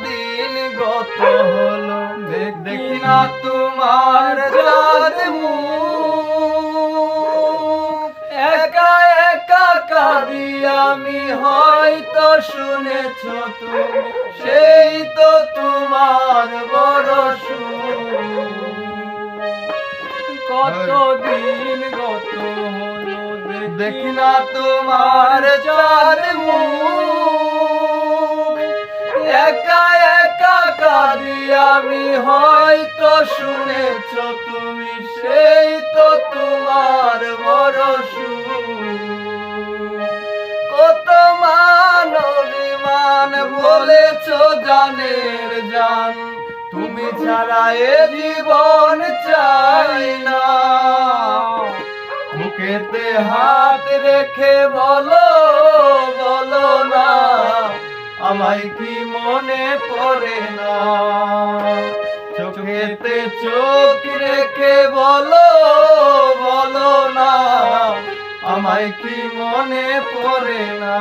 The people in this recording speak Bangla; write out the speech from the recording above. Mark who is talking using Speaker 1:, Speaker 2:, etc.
Speaker 1: দিন গত হলো দেখি না তোমার চাঁদ মুখ। একা একা কাঁদি আমি, হয়তো শুনেছ তুমি, সেই তো তোমার বড় সুখ। কতদিন গত হলো দেখি না তোমার চাঁদ মুখ। একা একা কাঁদি আমি, হয়তো শুনেছ তুমি, সেই তো তোমার বড় সুখ। কত মান অভিমান বলেছ জানের জান, তুমি ছাড়া এ জীবন চাই না। বুকেতে হাত রেখে বলো বলো না, আমায় কি মনে পড়ে না। চোখেতে চোখ রেখে বলো বলো না, আমায় কি মনে পড়ে না।